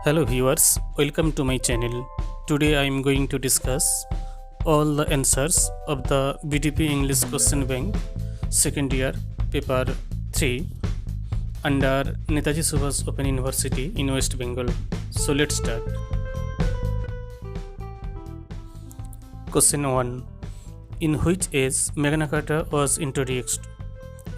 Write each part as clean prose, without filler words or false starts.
Hello viewers, welcome to my channel. Today I am going to discuss all the answers of the BDP English Question Bank second year paper 3 under Netaji Subhas Open University in West Bengal. So let's start. Question 1. In which age Magna Carta was introduced?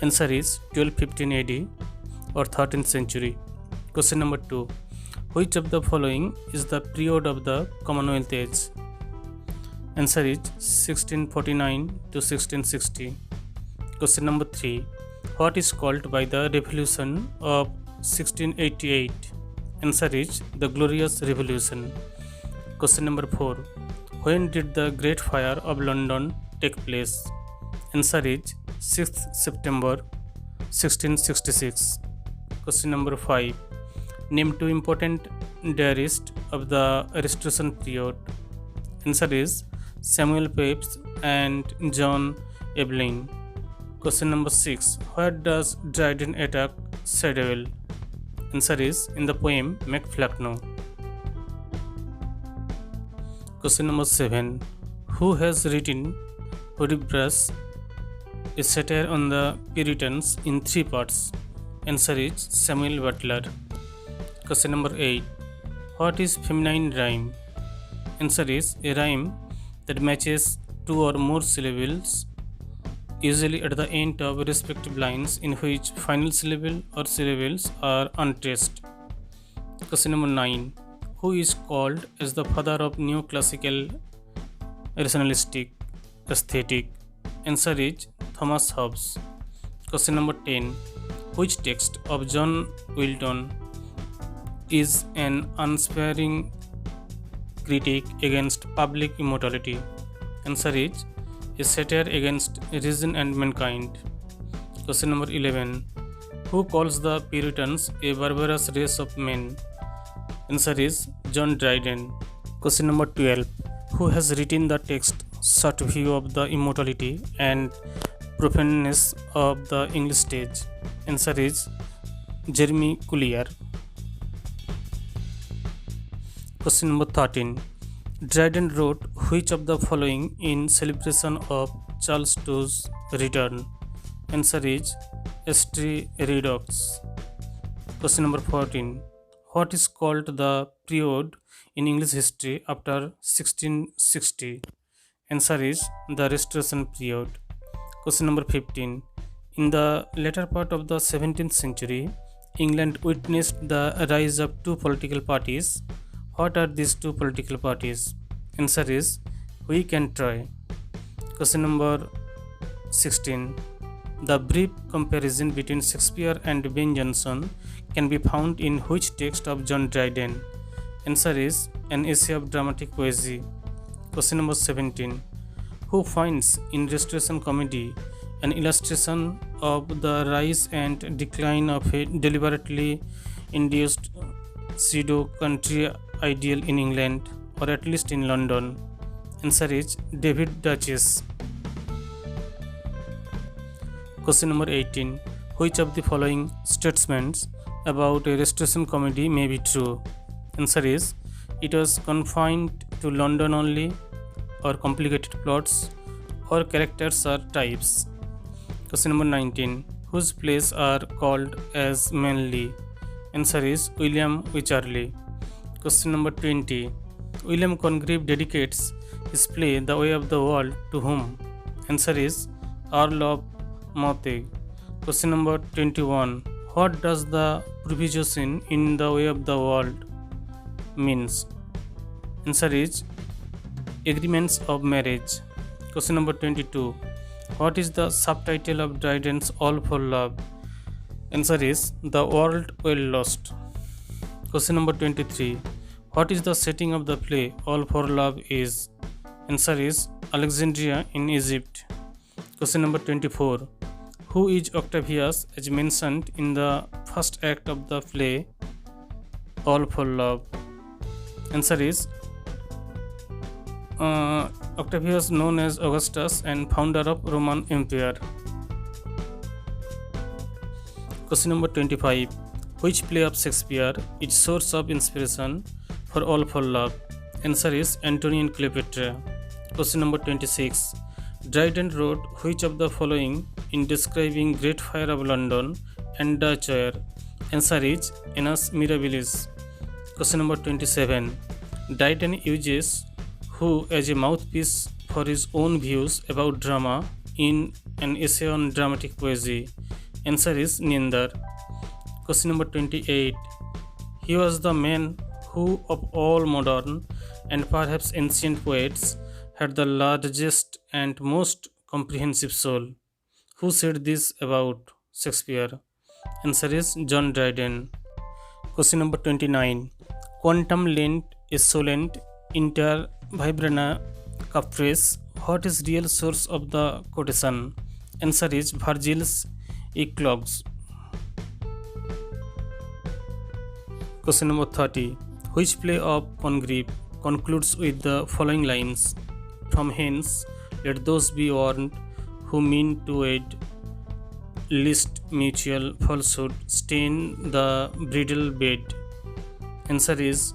Answer is 1215 AD or 13th century. Question number 2. Which of the following is the period of the Commonwealth Age? Answer is 1649 to 1660. Question number 3. What is called by the Revolution of 1688? Answer is the Glorious Revolution. Question number 4. When did the Great Fire of London take place? Answer is 6th September 1666. Question number 5. Name two important diarists of the Restoration period. Answer is Samuel Pepys and John Evelyn. Question number 6. Where does Dryden attack Sackville? Answer is in the poem Macflacno. Question number 7. Who has written Hudibras, a satire on the Puritans, in 3 parts? Answer is Samuel Butler. Question number 8. What is feminine rhyme? Answer is a rhyme that matches 2 or more syllables, usually at the end of respective lines in which final syllable or syllables are untraced. Question number 9. Who is called as the father of neoclassical rationalistic aesthetic? Answer is Thomas Hobbes. Question number 10. Which text of John Wilton is an unsparing critique against public immortality? Answer is a satire against reason and mankind. Question number 11. Who calls the Puritans a barbarous race of men? Answer is John Dryden. Question number 12. Who has written the text Short View of the Immortality and Profaneness of the English Stage? Answer is Jeremy Collier. Question number 13. Dryden wrote which of the following in celebration of Charles II's return? Answer is St. Redux. Question number 14. What is called the period in English history after 1660? Answer is the Restoration period. Question number 15. In the latter part of the 17th century, England witnessed the rise of 2 political parties. What are these 2 political parties? Answer is Whig and Tory. Question number 16. The brief comparison between Shakespeare and Ben Jonson can be found in which text of John Dryden? Answer is An Essay of Dramatic Poesy. Question number 17. Who finds in Restoration Comedy an illustration of the rise and decline of a deliberately induced pseudo-country ideal in England, or at least in London? Answer is David Duchess. Question number 18. Which of the following statements about a Restoration comedy may be true? Answer is it was confined to London only, or complicated plots, or characters or types. Question number 19. Whose plays are called as manly? Answer is William Wycherley. Question number 20. William Congreve dedicates his play The Way of the World to whom? Answer is Earl of Mothig. Question number 21. What does the provision in The Way of the World means? Answer is agreements of marriage. Question number 22. What is the subtitle of Dryden's All for Love? Answer is The World Well Lost. Question number 23. What is the setting of the play All for Love is? Answer is Alexandria in Egypt. Question number 24. Who is Octavius as mentioned in the first act of the play All for Love? Answer is Octavius, known as Augustus and founder of Roman Empire. Question number 25. Which play of Shakespeare is source of inspiration for All for Love? Answer is Antony and Cleopatra. Question number 26. Dryden wrote which of the following in describing Great Fire of London and Dutch Ware? Answer is Annus Mirabilis. Question number 27. Dryden uses who as a mouthpiece for his own views about drama in an essay on dramatic poesy? Answer is Neither. Question number 28. He was the man who, of all modern and perhaps ancient poets, had the largest and most comprehensive soul. Who said this about Shakespeare? Answer is John Dryden. Question number 29. Quantum lent is solent inter vibrana capres. What is real source of the quotation? Answer is Virgil's Eclogues. Question number 30. Which play of Congreve concludes with the following lines? From hence, let those be warned who mean to aid, lest mutual falsehood stain the bridal bed. Answer is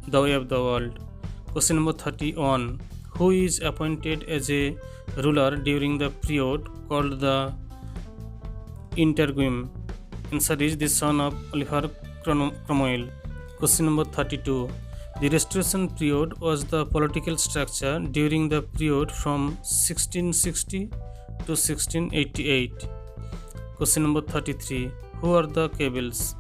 The Way of the World. Question number 31. Who is appointed as a ruler during the period called the Interregnum? Answer is the son of Oliver Cromwell. Question number 32. The Restoration period was the political structure during the period from 1660 to 1688. Question number 33. Who are the Cabals?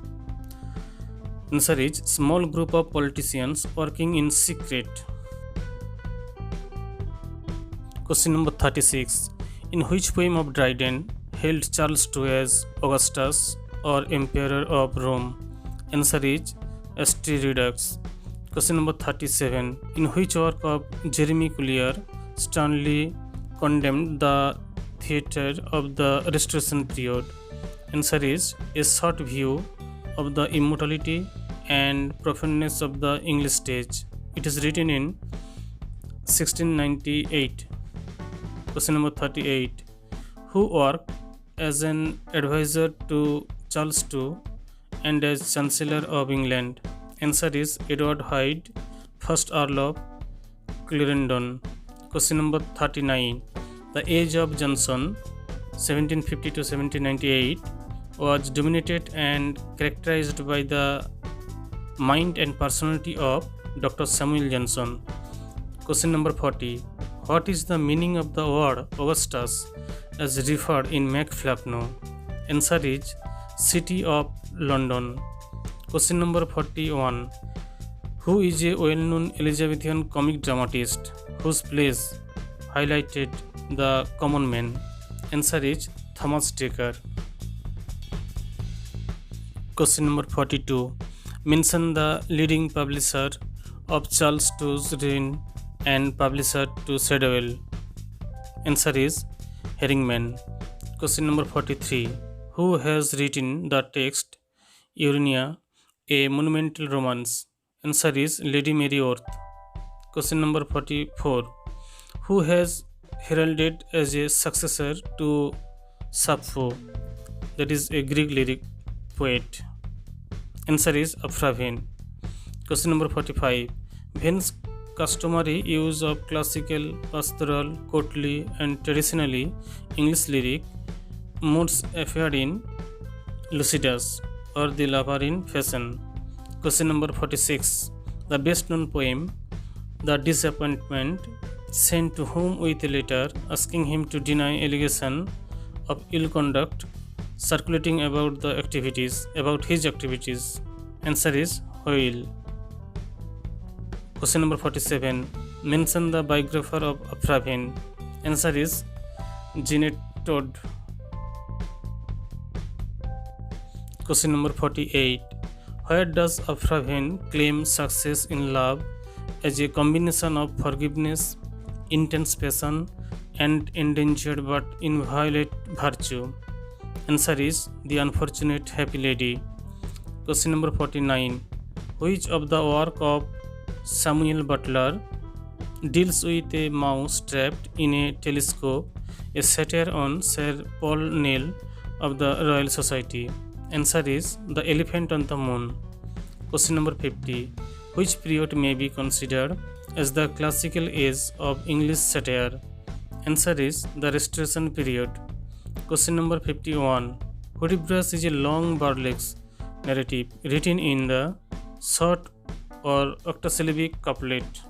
Answer is small group of politicians working in secret. Question number 36. In which poem of Dryden held Charles II as Augustus or Emperor of Rome? Answer is St. Redux. Question number 37. In which work of Jeremy Collier sternly condemned the theatre of the Restoration period? Answer is A Short View of the Immortality and Profaneness of the English Stage. It is written in 1698. Question number 38. Who worked as an advisor to Charles II and as Chancellor of England? Answer is Edward Hyde, first Earl of Clarendon. Question number 39. The age of Johnson, 1750 to 1798, was dominated and characterized by the mind and personality of Dr. Samuel Johnson. Question number 40. What is the meaning of the word Augustus as referred in MacFlapno? Answer is City of London. Question number 41. Who is a well-known Elizabethan comic dramatist whose plays highlighted the common man? Answer is Thomas Dekker. Question number 42. Mention the leading publisher of Charles II's reign and publisher to Shadwell. Answer is Herringman. Question number 43. Who has written the text Urania, a monumental romance? Answer is Lady Mary Worth. Question number 44. Who has heralded as a successor to Sappho, that is a Greek lyric poet? Answer is Aphra-Behn. Question number 45. When's customary use of classical, pastoral, courtly and traditionally English lyric modes appeared in Lycidas or the lover in fashion? Question number 46. The best known poem, The Disappointment, sent to whom with a letter asking him to deny allegation of ill conduct circulating about his activities? Answer is Hoyle. Question number 47. Mention the biographer of Aphra-Behn. Answer is Jeanette Todd. Question number 48. Where does Aphra-Behn claim success in love as a combination of forgiveness, intense passion, and endangered but inviolate virtue? Answer is The Unfortunate Happy Lady. Question number 49. Which of the work of Samuel Butler deals with a mouse trapped in a telescope, a satire on Sir Paul Nell of the Royal Society? Answer is The Elephant on the Moon. Question number 50. Which period may be considered as the classical age of English satire? Answer is the Restoration period. Question number 51. Hudibras is a long burlesque narrative written in the short or octosyllabic couplet.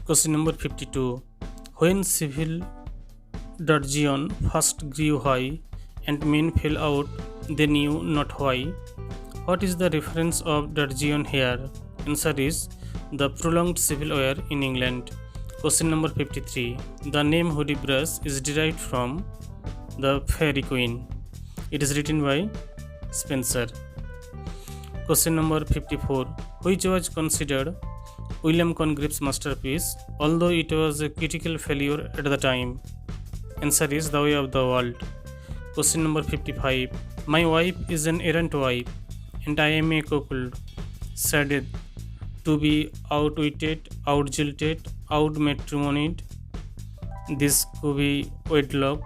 Question number 52. When civil dudgeon first grew high and men fell out, they knew not why. What is the reference of dudgeon here? Answer is the prolonged civil war in England. Question number 53. The name Hudibras is derived from the Fairy Queen. It is written by Spenser. Question number 54. Which was considered William Congreve's masterpiece, although it was a critical failure at the time? Answer is The Way of the World. Question number 55. My wife is an errant wife, and I am a cuckold, sadded, to be outwitted, outjilted, outmatrimonied. This could be wedlock.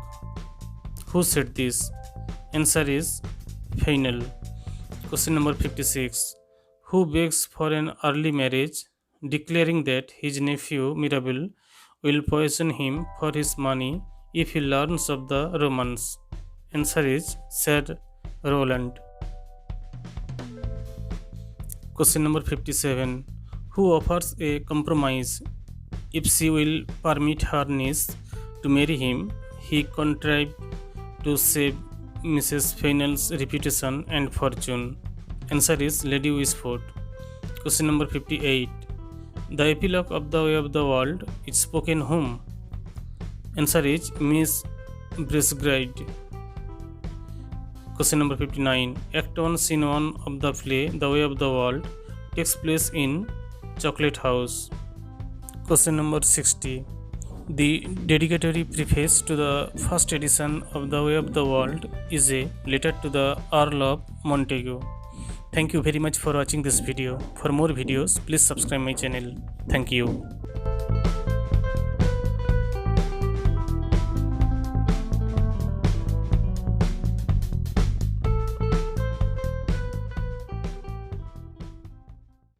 Who said this? Answer is Fainall. Question number 56. Who begs for an early marriage, declaring that his nephew Mirabell will poison him for his money if he learns of the romance? Answer is Sir Rowland. Question number 57. Who offers a compromise if she will permit her niece to marry him? He contrived to save Mrs. Fainall's reputation and fortune. Answer is Lady Wishfort. Question number 58. The epilogue of The Way of the World is spoken whom? Answer is Miss Brisgride. Question number 59. Act 1, Scene 1 of the play The Way of the World takes place in Chocolate House. Question number 60. The dedicatory preface to the first edition of The Way of the World is a letter to the Earl of Montagu. Thank you very much for watching this video. For more videos, please subscribe my channel. Thank you.